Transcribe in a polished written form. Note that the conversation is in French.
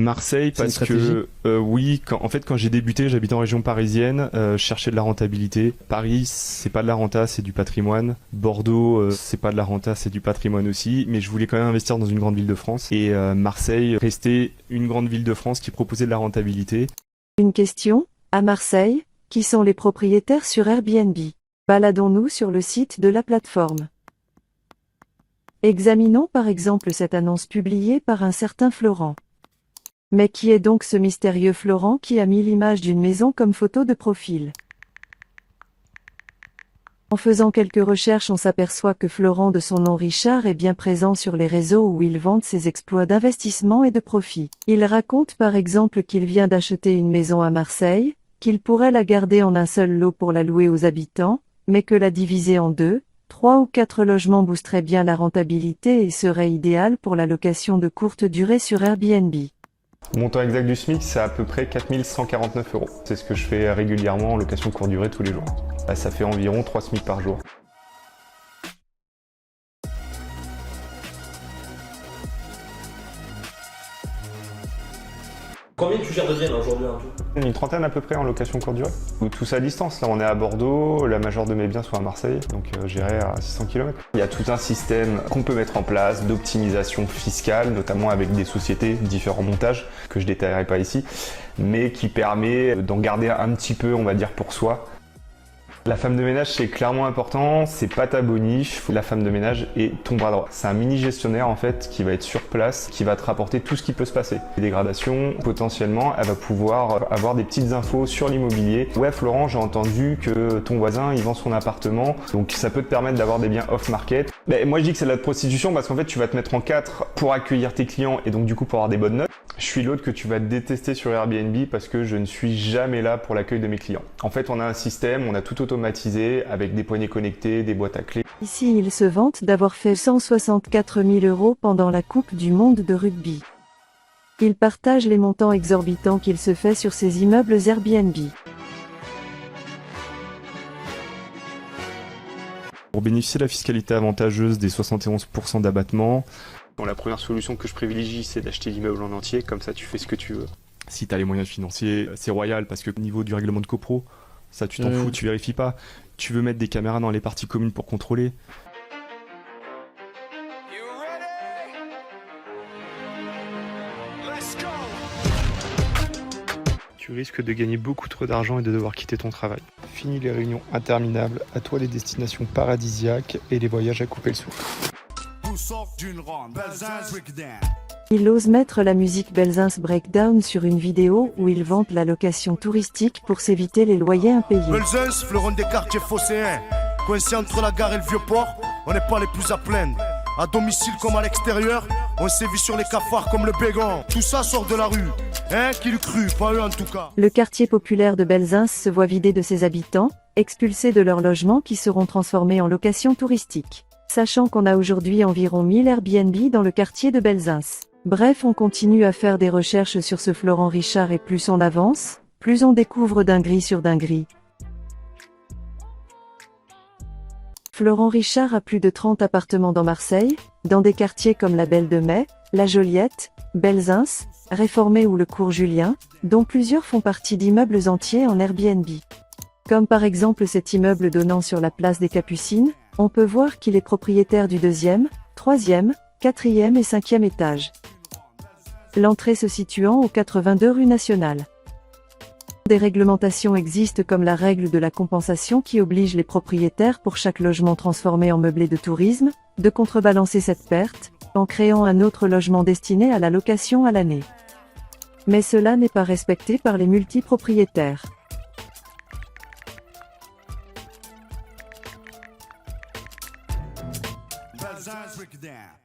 Marseille, C'est une parce stratégie. que oui, quand j'ai débuté, j'habitais en région parisienne, je cherchais de la rentabilité. Paris, c'est pas de la renta, c'est du patrimoine. Bordeaux, c'est pas de la renta, c'est du patrimoine aussi. Mais je voulais quand même investir dans une grande ville de France. Et Marseille restait une grande ville de France qui proposait de la rentabilité. Une question, à Marseille, qui sont les propriétaires sur Airbnb? Baladons-nous sur le site de la plateforme. Examinons par exemple cette annonce publiée par un certain Florent. Mais qui est donc ce mystérieux Florent qui a mis l'image d'une maison comme photo de profil? En faisant quelques recherches, on s'aperçoit que Florent, de son nom Richard, est bien présent sur les réseaux où il vante ses exploits d'investissement et de profit. Il raconte par exemple qu'il vient d'acheter une maison à Marseille, qu'il pourrait la garder en un seul lot pour la louer aux habitants, mais que la diviser en 2, 3 ou 4 logements boosterait bien la rentabilité et serait idéal pour la location de courte durée sur Airbnb. Le montant exact du SMIC, c'est à peu près 4149 €. C'est ce que je fais régulièrement en location courte durée tous les jours. Là, ça fait environ 3 SMIC par jour. Combien tu gères de biens là, aujourd'hui en tout? Une trentaine à peu près en location courte durée. Tous à distance, là on est à Bordeaux, la majeure de mes biens sont à Marseille, donc j'irai à 600 km. Il y a tout un système qu'on peut mettre en place d'optimisation fiscale, notamment avec des sociétés, différents montages, que je détaillerai pas ici, mais qui permet d'en garder un petit peu, on va dire, pour soi. La femme de ménage, c'est clairement important, c'est pas ta boniche, la femme de ménage est ton bras droit. C'est un mini gestionnaire en fait qui va être sur place, qui va te rapporter tout ce qui peut se passer. Les dégradations, potentiellement, elle va pouvoir avoir des petites infos sur l'immobilier. Ouais Florent, j'ai entendu que ton voisin il vend son appartement, donc ça peut te permettre d'avoir des biens off-market. Mais moi je dis que c'est de la prostitution parce qu'en fait tu vas te mettre en 4 pour accueillir tes clients et donc du coup pour avoir des bonnes notes. Je suis l'autre que tu vas détester sur Airbnb parce que je ne suis jamais là pour l'accueil de mes clients. En fait, on a un système, on a tout automatisé avec des poignées connectées, des boîtes à clés. Ici, il se vante d'avoir fait 164 000 € pendant la Coupe du Monde de rugby. Il partage les montants exorbitants qu'il se fait sur ses immeubles Airbnb. Pour bénéficier de la fiscalité avantageuse des 71% d'abattement, bon, la première solution que je privilégie, c'est d'acheter l'immeuble en entier, comme ça tu fais ce que tu veux. Si tu as les moyens financiers, c'est royal parce que au niveau du règlement de copro, ça tu t'en fous, tu vérifies pas. Tu veux mettre des caméras dans les parties communes pour contrôler. Tu risques de gagner beaucoup trop d'argent et de devoir quitter ton travail. Fini les réunions interminables, à toi les destinations paradisiaques et les voyages à couper le souffle. Il ose mettre la musique Belzins Breakdown sur une vidéo où il vante la location touristique pour s'éviter les loyers impayés. Belzins, fleuron des quartiers phocéens. Coincé entre la gare et le vieux port, on n'est pas les plus à plaindre. À domicile comme à l'extérieur, on sévit sur les cafards comme le bégon. Tout ça sort de la rue. Hein, qui le crut, pas eux en tout cas. Le quartier populaire de Belzins se voit vidé de ses habitants, expulsés de leurs logements qui seront transformés en location touristique. Sachant qu'on a aujourd'hui environ 1000 Airbnb dans le quartier de Belzins. Bref, on continue à faire des recherches sur ce Florent Richard et plus on avance, plus on découvre dinguerie sur dinguerie. Florent Richard a plus de 30 appartements dans Marseille, dans des quartiers comme la Belle de Mai, la Joliette, Belzins, Réformé ou le Cours Julien, dont plusieurs font partie d'immeubles entiers en Airbnb. Comme par exemple cet immeuble donnant sur la place des Capucines, on peut voir qu'il est propriétaire du 2e, 3e, 4e et 5e étage. L'entrée se situant au 82 rue Nationale. Des réglementations existent comme la règle de la compensation qui oblige les propriétaires pour chaque logement transformé en meublé de tourisme, de contrebalancer cette perte, en créant un autre logement destiné à la location à l'année. Mais cela n'est pas respecté par les multipropriétaires. Belzins, break it down.